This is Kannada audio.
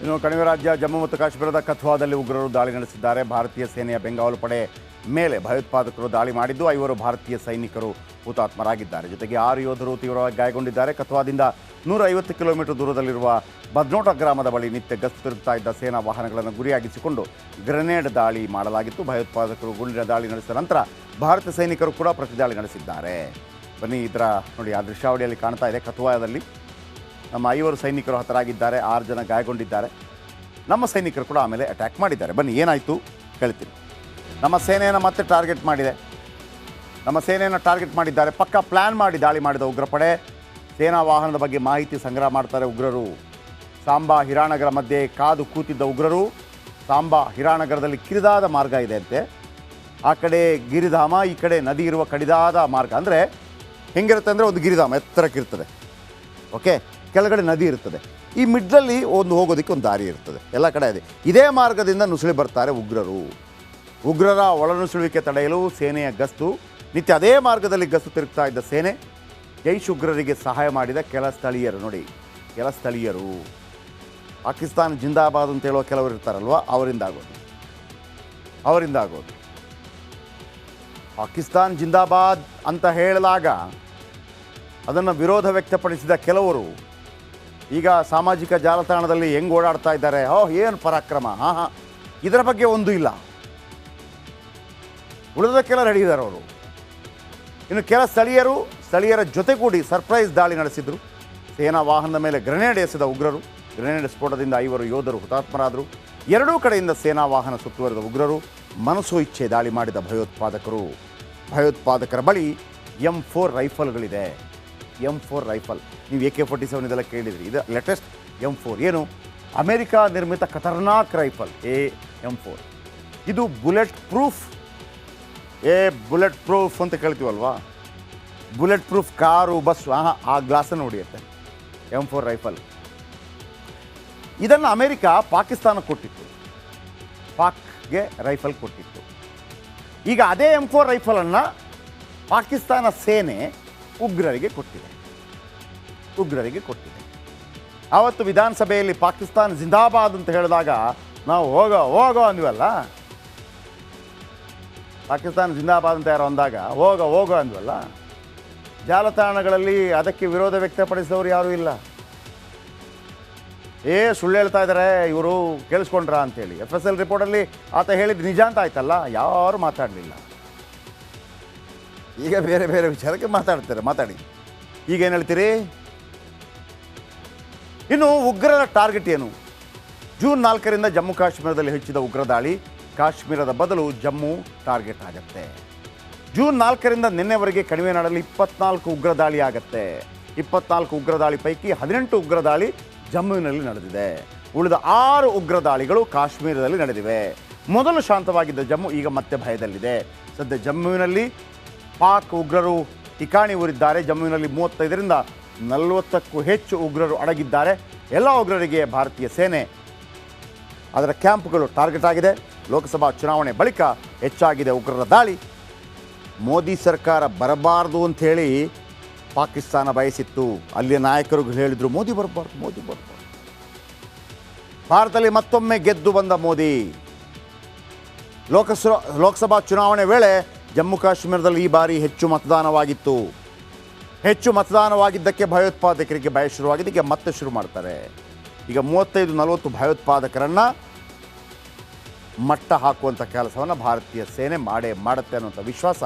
ಇನ್ನು ಕಣಿವೆ ರಾಜ್ಯ ಜಮ್ಮು ಮತ್ತು ಕಾಶ್ಮೀರದ ಕಥುವಾದಲ್ಲಿ ಉಗ್ರರು ದಾಳಿ ನಡೆಸಿದ್ದಾರೆ. ಭಾರತೀಯ ಸೇನೆಯ ಬೆಂಗಾವಲು ಪಡೆ ಮೇಲೆ ಭಯೋತ್ಪಾದಕರು ದಾಳಿ ಮಾಡಿದ್ದು 5 ಭಾರತೀಯ ಸೈನಿಕರು ಹುತಾತ್ಮರಾಗಿದ್ದಾರೆ. ಜೊತೆಗೆ 6 ಯೋಧರು ತೀವ್ರವಾಗಿ ಗಾಯಗೊಂಡಿದ್ದಾರೆ. ಕಥುವಾದಿಂದ 150 ಕಿಲೋಮೀಟರ್ ದೂರದಲ್ಲಿರುವ ಬದ್ನೋಟ ಗ್ರಾಮದ ಬಳಿ ನಿತ್ಯ ಗಸ್ತು ತಿರುಗುತ್ತಾ ಇದ್ದ ಸೇನಾ ವಾಹನಗಳನ್ನು ಗುರಿಯಾಗಿಸಿಕೊಂಡು ಗ್ರೆನೇಡ್ ದಾಳಿ ಮಾಡಲಾಗಿತ್ತು. ಭಯೋತ್ಪಾದಕರು ಗುಂಡಿನ ದಾಳಿ ನಡೆಸಿದ ನಂತರ ಭಾರತೀಯ ಸೈನಿಕರು ಕೂಡ ಪ್ರತಿದಾಳಿ ನಡೆಸಿದ್ದಾರೆ. ಬನ್ನಿ, ಇದರ ನೋಡಿ, ಆ ದೃಶ್ಯಾವಳಿಯಲ್ಲಿ ಕಾಣ್ತಾ ಇದೆ. ಕಥುವಾದಲ್ಲಿ ನಮ್ಮ 5 ಸೈನಿಕರು ಹತರಾಗಿದ್ದಾರೆ, 6 ಜನ ಗಾಯಗೊಂಡಿದ್ದಾರೆ. ನಮ್ಮ ಸೈನಿಕರು ಕೂಡ ಆಮೇಲೆ ಅಟ್ಯಾಕ್ ಮಾಡಿದ್ದಾರೆ. ಬನ್ನಿ, ಏನಾಯಿತು ಹೇಳ್ತೀನಿ. ನಮ್ಮ ಸೇನೆಯನ್ನು ಮತ್ತೆ ಟಾರ್ಗೆಟ್ ಮಾಡಿದ್ದಾರೆ. ಪಕ್ಕ ಪ್ಲ್ಯಾನ್ ಮಾಡಿ ದಾಳಿ ಮಾಡಿದ ಉಗ್ರಪಡೆ. ಸೇನಾ ವಾಹನದ ಬಗ್ಗೆ ಮಾಹಿತಿ ಸಂಗ್ರಹ ಮಾಡ್ತಾರೆ ಉಗ್ರರು. ಸಾಂಬಾ ಹಿರಾನಗರ ಮಧ್ಯೆ ಕಾದು ಕೂತಿದ್ದ ಉಗ್ರರು. ಸಾಂಬಾ ಹಿರಾನಗರದಲ್ಲಿ ಕಿರಿದಾದ ಮಾರ್ಗ ಇದೆ ಅಂತೆ. ಆ ಕಡೆ ಗಿರಿಧಾಮ, ಈ ಕಡೆ ನದಿ ಇರುವ ಕಡಿದಾದ ಮಾರ್ಗ. ಅಂದರೆ ಹೆಂಗಿರುತ್ತೆ ಅಂದರೆ ಒಂದು ಗಿರಿಧಾಮ ಎತ್ತರಕ್ಕಿರ್ತದೆ, ಓಕೆ, ಕೆಳಗಡೆ ನದಿ ಇರ್ತದೆ. ಈ ಮಿಡ್ಲಲ್ಲಿ ಹೋಗೋದಕ್ಕೆ ಒಂದು ದಾರಿ ಇರ್ತದೆ. ಎಲ್ಲ ಕಡೆ ಇದೆ. ಇದೇ ಮಾರ್ಗದಿಂದ ನುಸುಳಿ ಬರ್ತಾರೆ ಉಗ್ರರು. ಉಗ್ರರ ಒಳನುಸುಳುವಿಕೆ ತಡೆಯಲು ಸೇನೆಯ ಗಸ್ತು. ನಿತ್ಯ ಅದೇ ಮಾರ್ಗದಲ್ಲಿ ಗಸ್ತು ತಿರುಗ್ತಾ ಇದ್ದ ಸೇನೆ ಜೈಷ್ ಉಗ್ರರಿಗೆ ಸಹಾಯ ಮಾಡಿದ ಕೆಲ ಸ್ಥಳೀಯರು. ನೋಡಿ, ಕೆಲ ಸ್ಥಳೀಯರು ಪಾಕಿಸ್ತಾನ ಜಿಂದಾಬಾದ್ ಅಂತ ಹೇಳುವ ಕೆಲವರು ಇರ್ತಾರಲ್ವ, ಅವರಿಂದ ಆಗೋದು. ಪಾಕಿಸ್ತಾನ್ ಜಿಂದಾಬಾದ್ ಅಂತ ಹೇಳಲಾಗ ಅದನ್ನು ವಿರೋಧ ವ್ಯಕ್ತಪಡಿಸಿದ ಕೆಲವರು ಈಗ ಸಾಮಾಜಿಕ ಜಾಲತಾಣದಲ್ಲಿ ಹೆಂಗೆ ಓಡಾಡ್ತಾ ಇದ್ದಾರೆ. ಏನು ಪರಾಕ್ರಮ, ಇದರ ಬಗ್ಗೆ ಒಂದು ಇಲ್ಲ. ಉಳಿದಕ್ಕೆಲ್ಲ ರೆಡಿ ಇದ್ದಾರೆ ಅವರು. ಇನ್ನು ಕೆಲ ಸ್ಥಳೀಯರ ಜೊತೆಗೂಡಿ ಸರ್ಪ್ರೈಸ್ ದಾಳಿ ನಡೆಸಿದರು. ಸೇನಾ ವಾಹನದ ಮೇಲೆ ಗ್ರೆನೇಡ್ ಎಸೆದ ಉಗ್ರರು. ಗ್ರೆನೇಡ್ ಸ್ಫೋಟದಿಂದ 5 ಯೋಧರು ಹುತಾತ್ಮರಾದರು. 2 ಕಡೆಯಿಂದ ಸೇನಾ ವಾಹನ ಸುತ್ತುವರೆದ ಉಗ್ರರು. ಮನಸೋ ಇಚ್ಛೆ ದಾಳಿ ಮಾಡಿದ ಭಯೋತ್ಪಾದಕರ ಬಳಿ M4 ರೈಫಲ್ಗಳಿದೆ. M4 ರೈಫಲ್, ನೀವು AK-47 ಇದೆಲ್ಲ ಕೇಳಿದ್ರಿ. ಇದು ಲೇಟೆಸ್ಟ್ M4. ಏನು, ಅಮೆರಿಕ ನಿರ್ಮಿತ ಖತರ್ನಾಕ್ ರೈಫಲ್ M4. ಇದು ಬುಲೆಟ್ ಪ್ರೂಫ್ ಅಂತ ಕೇಳ್ತೀವಲ್ವಾ, ಬುಲೆಟ್ ಪ್ರೂಫ್ ಕಾರು, ಬಸ್ಸು, ಆ ಗ್ಲಾಸನ್ನು ಹೊಡೆಯುತ್ತೆ M4 ರೈಫಲ್. ಇದನ್ನು ಅಮೆರಿಕ ಪಾಕಿಸ್ತಾನ ಕೊಟ್ಟಿತ್ತು, ಪಾಕ್ಗೆ ರೈಫಲ್ ಕೊಟ್ಟಿತ್ತು. ಈಗ ಅದೇ M4 ರೈಫಲನ್ನು ಪಾಕಿಸ್ತಾನ ಸೇನೆ ಉಗ್ರರಿಗೆ ಕೊಟ್ಟಿದೆ. ಆವತ್ತು ವಿಧಾನಸಭೆಯಲ್ಲಿ ಪಾಕಿಸ್ತಾನ ಜಿಂದಾಬಾದ್ ಅಂತ ಹೇಳಿದಾಗ ನಾವು ಹೋಗೋ ಅಂದ್ವಲ್ಲ. ಪಾಕಿಸ್ತಾನ ಜಿಂದಾಬಾದ್ ಅಂತ ಯಾರೋ ಅಂದಾಗ ಹೋಗೋ ಅಂದ್ವಲ್ಲ. ಜಾಲತಾಣಗಳಲ್ಲಿ ಅದಕ್ಕೆ ವಿರೋಧ ವ್ಯಕ್ತಪಡಿಸಿದವರು ಯಾರೂ ಇಲ್ಲ. ಸುಳ್ಳು ಹೇಳ್ತಾ ಇದ್ದಾರೆ ಇವರು, ಕೇಳಿಸ್ಕೊಂಡ್ರಾ ಅಂತೇಳಿ. FSL ರಿಪೋರ್ಟಲ್ಲಿ ಆತ ಹೇಳಿದ್ದು ನಿಜ ಅಂತ ಆಯ್ತಲ್ಲ, ಯಾರು ಮಾತಾಡಲಿಲ್ಲ. ಈಗ ಬೇರೆ ವಿಚಾರಕ್ಕೆ ಮಾತಾಡಿ. ಈಗೇನು ಹೇಳ್ತೀರಿ? ಇನ್ನು ಉಗ್ರರ ಟಾರ್ಗೆಟ್ ಏನು? ಜೂನ್ 4ರಿಂದ ಜಮ್ಮು ಕಾಶ್ಮೀರದಲ್ಲಿ ಹೆಚ್ಚಿದ ಉಗ್ರ ದಾಳಿ. ಕಾಶ್ಮೀರದ ಬದಲು ಜಮ್ಮು ಟಾರ್ಗೆಟ್ ಆಗುತ್ತೆ. ಜೂನ್ 4ರಿಂದ ನಿನ್ನೆವರೆಗೆ ಕಣಿವೆನಾಡಲ್ಲಿ 24 ಉಗ್ರ ದಾಳಿ ಆಗುತ್ತೆ. 24 ಉಗ್ರ ದಾಳಿ ಪೈಕಿ 18 ಉಗ್ರ ದಾಳಿ ಜಮ್ಮುವಿನಲ್ಲಿ ನಡೆದಿದೆ. ಉಳಿದ 6 ಉಗ್ರ ದಾಳಿಗಳು ಕಾಶ್ಮೀರದಲ್ಲಿ ನಡೆದಿವೆ. ಮೊದಲು ಶಾಂತವಾಗಿದ್ದ ಜಮ್ಮು ಈಗ ಮತ್ತೆ ಭಯದಲ್ಲಿದೆ. ಸದ್ಯ ಜಮ್ಮುವಿನಲ್ಲಿ ಪಾಕ್ ಉಗ್ರರು ಠಿಕಾಣಿ ಊರಿದ್ದಾರೆ. ಜಮ್ಮುವಿನಲ್ಲಿ 35ರಿಂದ 40ಕ್ಕೂ ಹೆಚ್ಚು ಉಗ್ರರು ಅಡಗಿದ್ದಾರೆ. ಎಲ್ಲ ಉಗ್ರರಿಗೆ ಭಾರತೀಯ ಸೇನೆ ಅದರ ಕ್ಯಾಂಪ್ಗಳು ಟಾರ್ಗೆಟ್ ಆಗಿದೆ. ಲೋಕಸಭಾ ಚುನಾವಣೆ ಬಳಿಕ ಹೆಚ್ಚಾಗಿದೆ ಉಗ್ರರ ದಾಳಿ. ಮೋದಿ ಸರ್ಕಾರ ಬರಬಾರ್ದು ಅಂಥೇಳಿ ಪಾಕಿಸ್ತಾನ ಬಯಸಿತ್ತು. ಅಲ್ಲಿಯ ನಾಯಕರು ಹೇಳಿದರು, ಮೋದಿ ಬರಬಾರ್ದು. ಭಾರತದಲ್ಲಿ ಮತ್ತೊಮ್ಮೆ ಗೆದ್ದು ಬಂದ ಮೋದಿ. ಲೋಕಸಭಾ ಚುನಾವಣೆ ವೇಳೆ ಜಮ್ಮು ಕಾಶ್ಮೀರದಲ್ಲಿ ಈ ಬಾರಿ ಹೆಚ್ಚು ಮತದಾನವಾಗಿದ್ದಕ್ಕೆ ಭಯೋತ್ಪಾದಕರಿಗೆ ಭಯ ಶುರುವಾಗಿದೆ. ಈಗ ಮತ್ತೆ ಶುರು ಮಾಡ್ತಾರೆ. ಈಗ 35-40 ಭಯೋತ್ಪಾದಕರನ್ನು ಮಟ್ಟ ಹಾಕುವಂಥ ಕೆಲಸವನ್ನು ಭಾರತೀಯ ಸೇನೆ ಮಾಡುತ್ತೆ ಅನ್ನುವಂಥ ವಿಶ್ವಾಸ